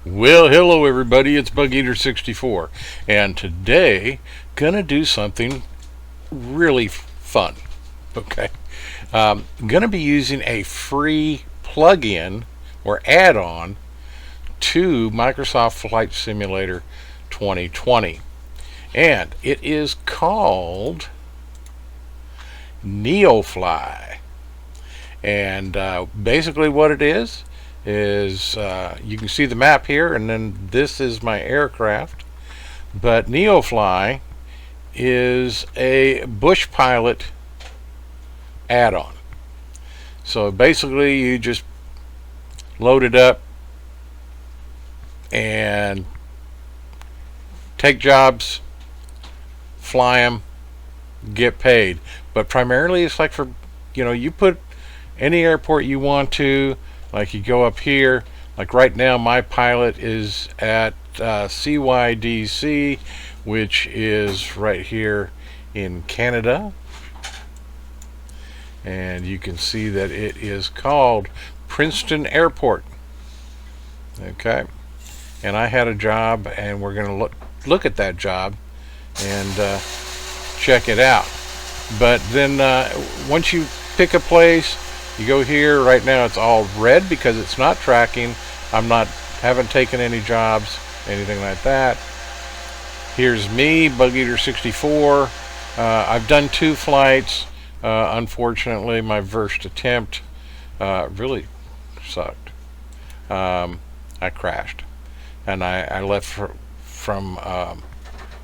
Well, hello everybody, it's BugEater64, and today gonna do something really fun. Okay, gonna be using a free plug-in or add-on to Microsoft Flight Simulator 2020, and it is called NeoFly. And basically, what it is you can see the map here, and then this is my aircraft. But NeoFly is a bush pilot add-on. So basically, you just load it up and take jobs, fly them, get paid. But primarily, it's like for, you put any airport you want to. Like you go up here, like right now my pilot is at CYDC, which is right here in Canada, and you can see that it is called Princeton Airport. Okay, and I had a job, and we're going to look at that job and check it out. But then once you pick a place, you go here. Right now it's all red because it's not tracking. Haven't taken any jobs, anything like that. Here's me, BugEater64. I've done 2 flights. Unfortunately, my first attempt really sucked. I crashed, and I left from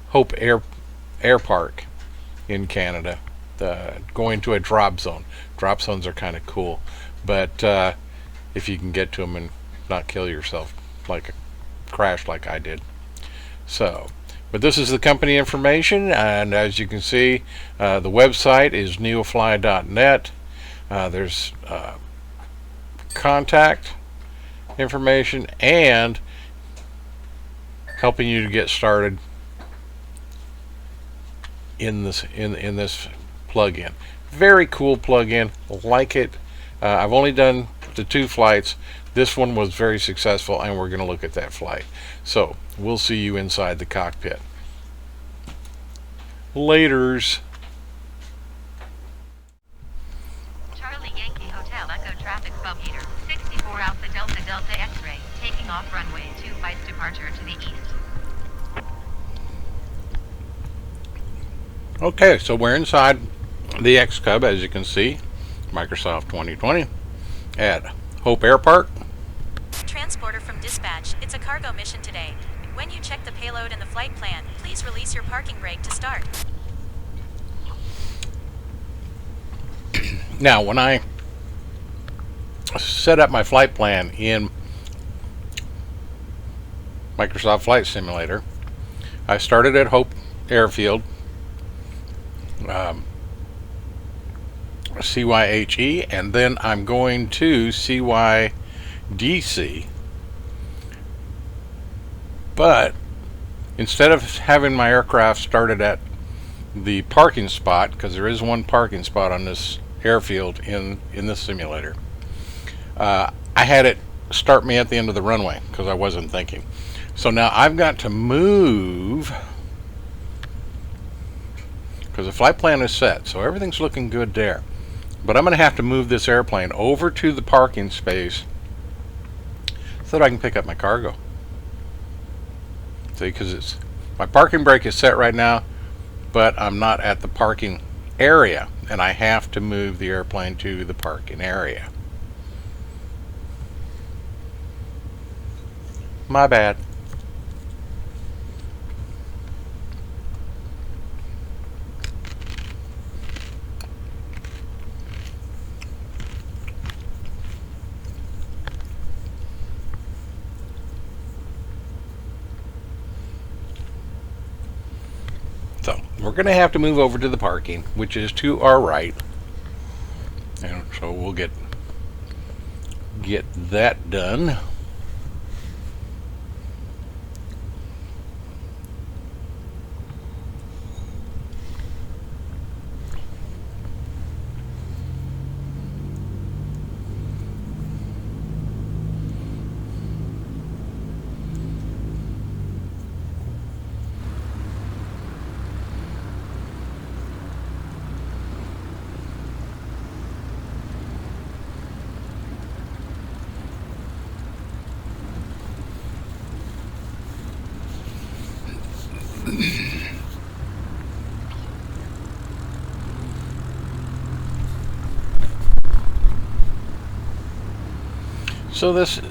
Hope Air Park in Canada, going to a drop zone. Drop zones are kind of cool, but if you can get to them and not kill yourself, like a crash like I did. So, but this is the company information, and as you can see, the website is neofly.net. There's contact information and helping you to get started in this plug-in. Very cool plug-in, like it. I've only done the 2 flights. This one was very successful, and we're going to look at that flight. So we'll see you inside the cockpit. Laters. Charlie Yankee Hotel Echo Traffic BugEater 64 Alpha Delta Delta X-Ray, taking off runway 25 departure to the east. Okay, so we're inside the X-Cub, as you can see, Microsoft 2020 at Hope Air Park. Transporter from dispatch, it's a cargo mission today. When you check the payload and the flight plan, please release your parking brake to start. Now, when I set up my flight plan in Microsoft Flight Simulator, I started at Hope Airfield, CYHE, and then I'm going to CYDC. But instead of having my aircraft started at the parking spot, because there is one parking spot on this airfield in this simulator, I had it start me at the end of the runway because I wasn't thinking. So now I've got to move, because the flight plan is set, so everything's looking good there. But I'm going to have to move this airplane over to the parking space so that I can pick up my cargo. See, because my parking brake is set right now, but I'm not at the parking area, and I have to move the airplane to the parking area. My bad. So we're going to have to move over to the parking, which is to our right, and so we'll get that done. So this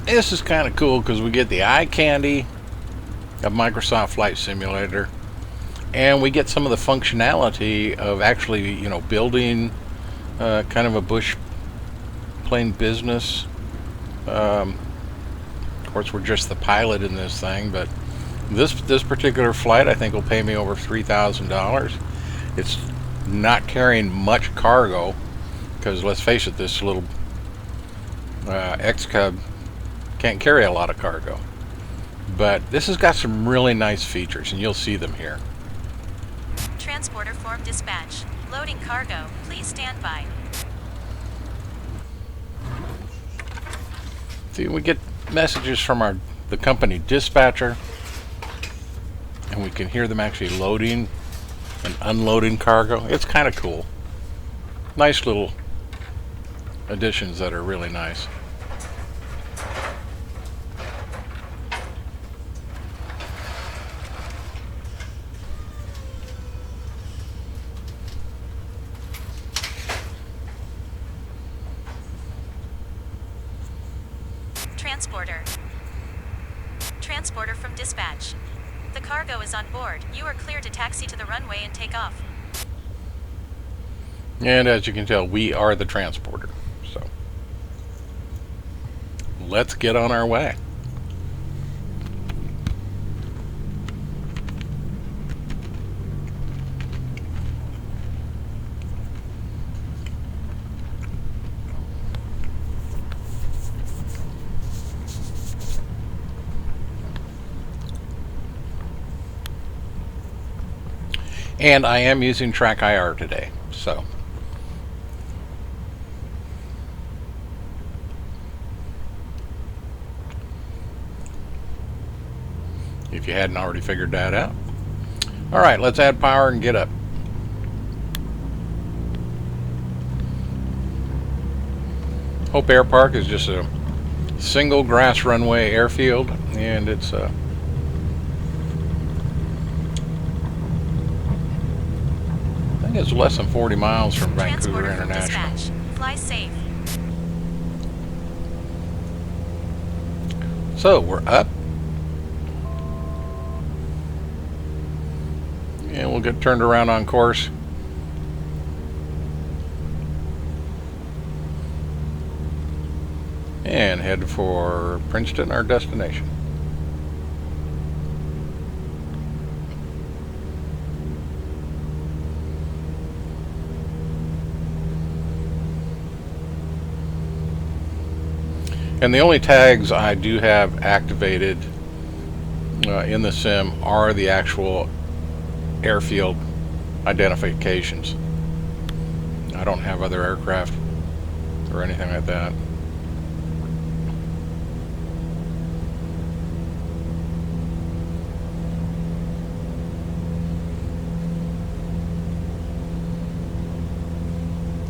is kind of cool because we get the eye candy of Microsoft Flight Simulator, and we get some of the functionality of actually, building kind of a bush plane business. Of course, we're just the pilot in this thing, but this particular flight I think will pay me over $3,000. It's not carrying much cargo because, let's face it, this little X-Cub can't carry a lot of cargo. But this has got some really nice features, and you'll see them here. Transporter form dispatch. Loading cargo. Please stand by. See, we get messages from the company dispatcher, and we can hear them actually loading and unloading cargo. It's kind of cool. Nice little additions that are really nice. Transporter. Transporter from dispatch. The cargo is on board. You are clear to taxi to the runway and take off. And as you can tell, we are the transporter. So let's get on our way. And I am using Track IR today, so if you hadn't already figured that out. All right, let's add power and get up. Hope Air Park is just a single grass runway airfield, and it's I think it's less than 40 miles from Vancouver Transporter from International. dispatch. Fly safe. So we're up, and we'll get turned around on course. And head for Princeton, our destination. And the only tags I do have activated in the sim are the actual airfield identifications. I don't have other aircraft or anything like that.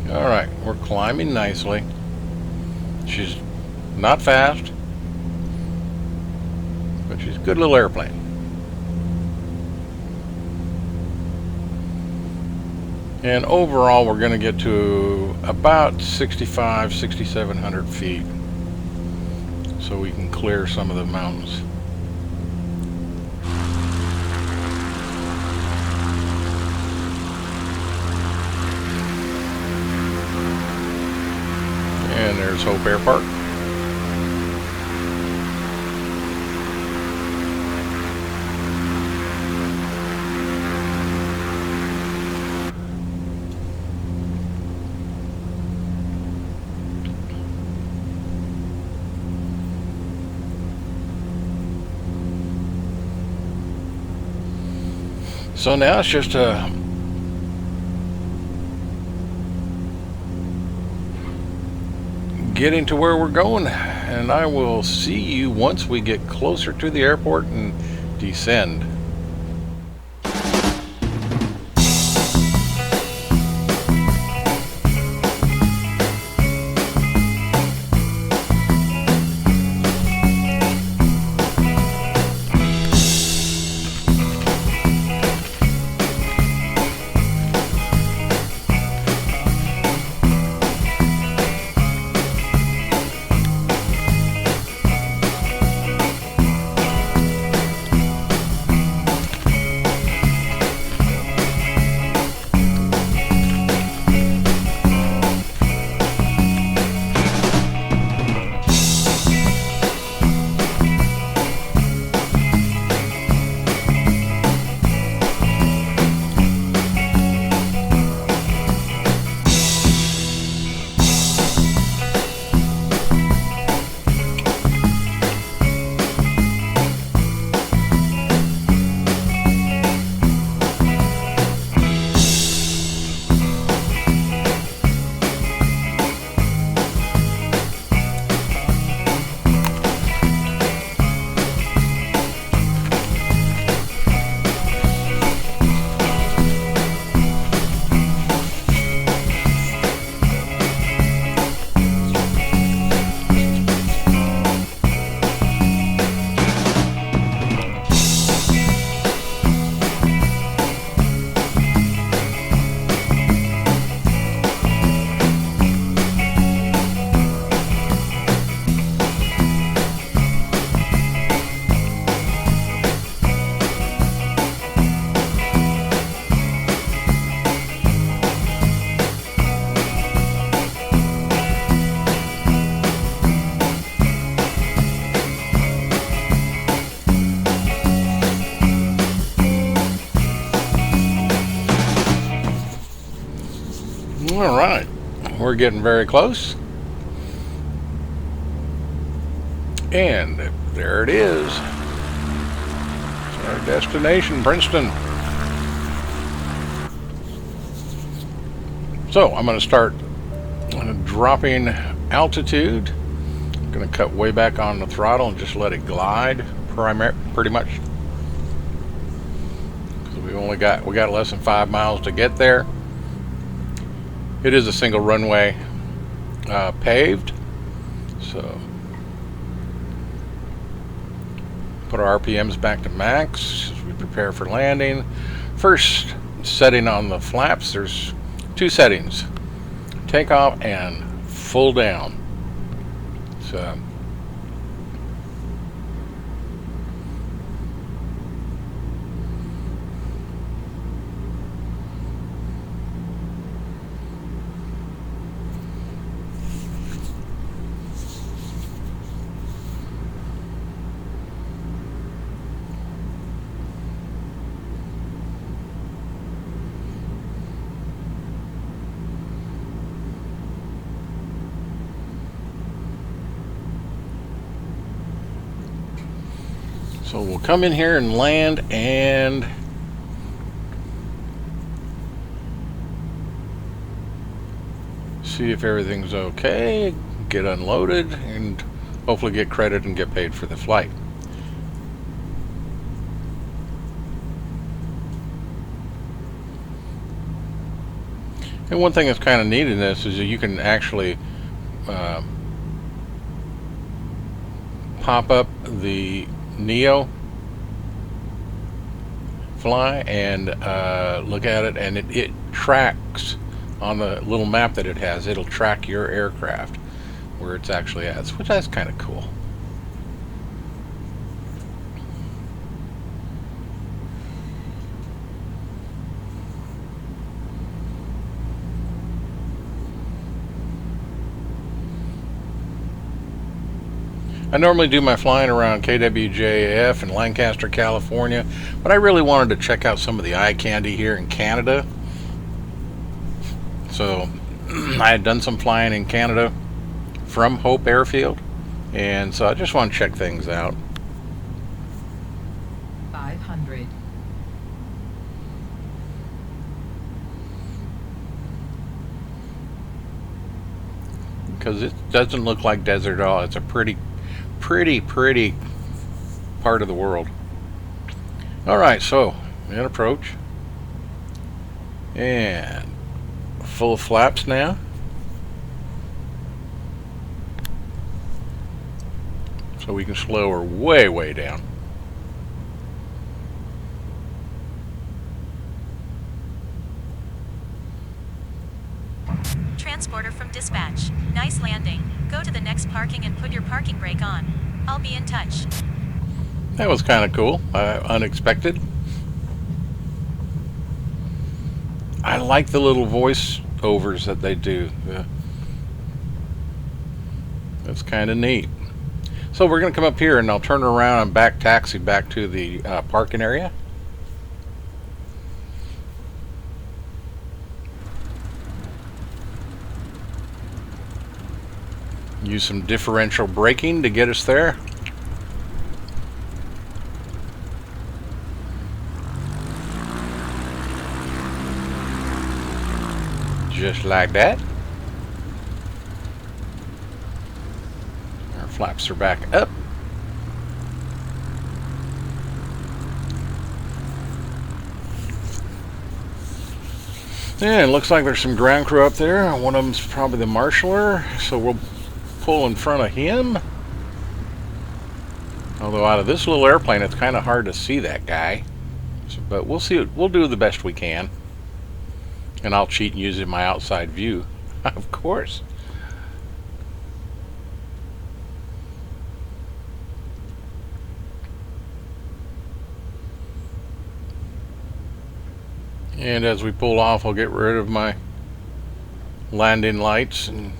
Alright, we're climbing nicely. She's not fast, but she's a good little airplane. And overall, we're going to get to about 6,700 feet, so we can clear some of the mountains. And there's Hope Air Park. So now it's just getting to where we're going, and I will see you once we get closer to the airport and descend. All right, we're getting very close. And there it is. It's our destination, Princeton. So I'm going to start dropping altitude. I'm going to cut way back on the throttle and just let it glide pretty much. We got less than 5 miles to get there. It is a single runway, paved, so put our RPMs back to max as we prepare for landing. First setting on the flaps, there's 2 settings: takeoff and full down. So So we'll come in here and land and see if everything's okay, get unloaded, and hopefully get credit and get paid for the flight. And one thing that's kind of neat in this is that you can actually pop up the NeoFly and look at it, and it tracks on the little map that it has. It'll track your aircraft where it's actually at, which that's kind of cool. I normally do my flying around KWJF in Lancaster, California, but I really wanted to check out some of the eye candy here in Canada. So I had done some flying in Canada from Hope Airfield, and so I just want to check things out. 500. Because it doesn't look like desert at all. It's a pretty part of the world. Alright, so in approach and full flaps now. So we can slow her way down. Transporter from dispatch. Nice landing. Go to the next parking and put your parking brake on. I'll be in touch. That was kind of cool. Unexpected. I like the little voice overs that they do. That's kind of neat. So we're going to come up here and I'll turn around and back taxi back to the parking area. Use some differential braking to get us there. Just like that. Our flaps are back up. And it looks like there's some ground crew up there. One of them's probably the marshaller, so we'll pull in front of him. Although out of this little airplane, it's kind of hard to see that guy. So, but we'll see. We'll do the best we can. And I'll cheat and use my outside view, of course. And as we pull off, I'll get rid of my landing lights and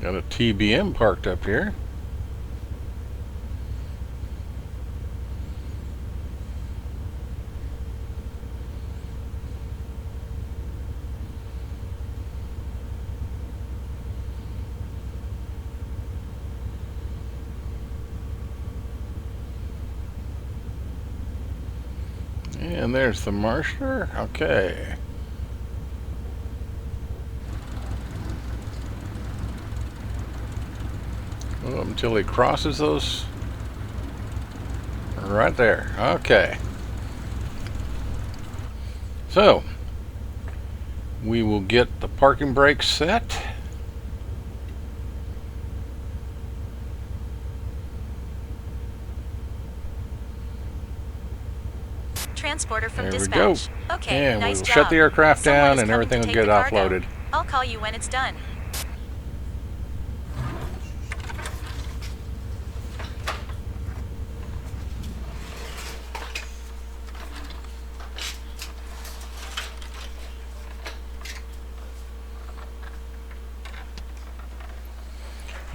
got a TBM parked up here. And there's the marshaller. Okay. Well, until he crosses those. Right there. Okay. So, we will get the parking brake set. Transporter from There we dispatch. go. Okay, And nice we will job. shut the aircraft Someone down is and coming everything to will take get the cargo. offloaded. I'll call you when it's done.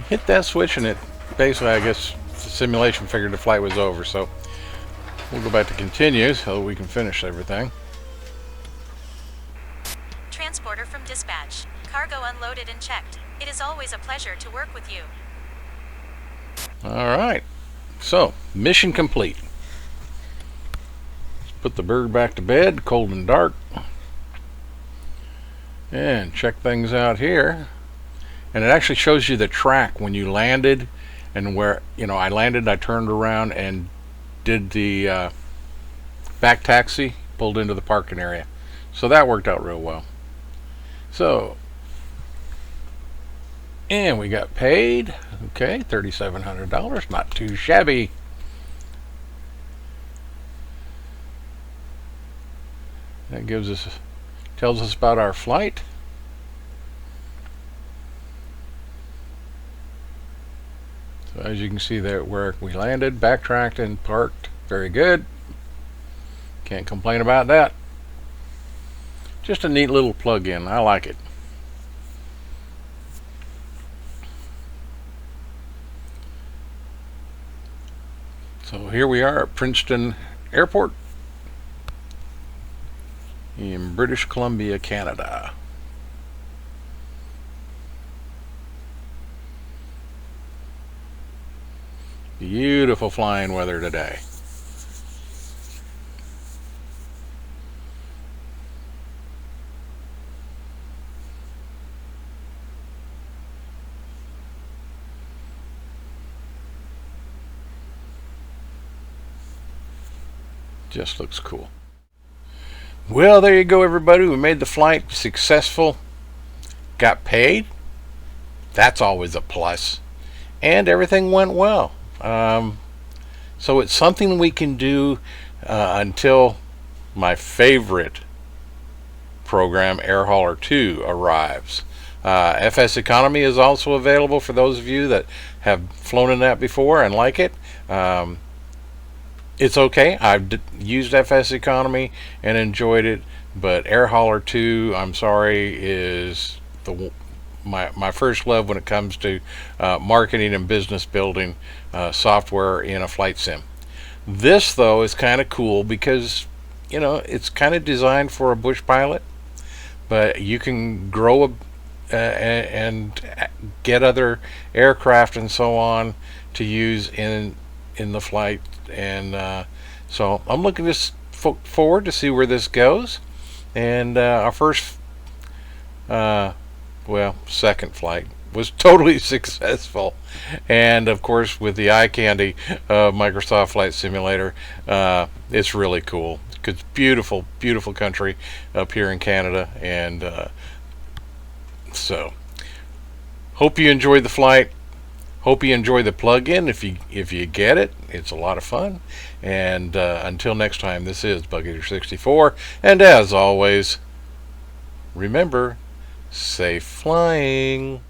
Hit that switch and it basically, I guess, the simulation figured the flight was over. So we'll go back to continue so we can finish everything. Transporter from dispatch. Cargo unloaded and checked. It is always a pleasure to work with you. All right. So, mission complete. Let's put the bird back to bed, cold and dark. And check things out here. And it actually shows you the track when you landed and where, I landed, I turned around and did the back taxi, pulled into the parking area. So that worked out real well. So, and we got paid. Okay, $3,700, not too shabby. That tells us about our flight. So as you can see there where we landed, backtracked and parked. Very good. Can't complain about that. Just a neat little plug-in. I like it. So here we are at Princeton Airport in British Columbia, Canada. Beautiful flying weather today. Just looks cool. Well, there you go, everybody. We made the flight successful. Got paid. That's always a plus. And everything went well. So it's something we can do until my favorite program, Air Hauler 2, arrives. FS Economy is also available for those of you that have flown in that before and like it. It's okay. I've used FS Economy and enjoyed it, but Air Hauler 2, I'm sorry, is my first love when it comes to marketing and business building software in a flight sim. This, though, is kind of cool because, it's kind of designed for a bush pilot, but you can grow and get other aircraft and so on to use in the flight. And so I'm looking forward to see where this goes. And our first second flight was totally successful, and of course with the eye candy Microsoft Flight Simulator, it's really cool. It's beautiful country up here in Canada, and so hope you enjoyed the flight. Hope you enjoy the plug-in. If you get it, it's a lot of fun. And until next time, this is Bug64, and as always, remember, safe flying.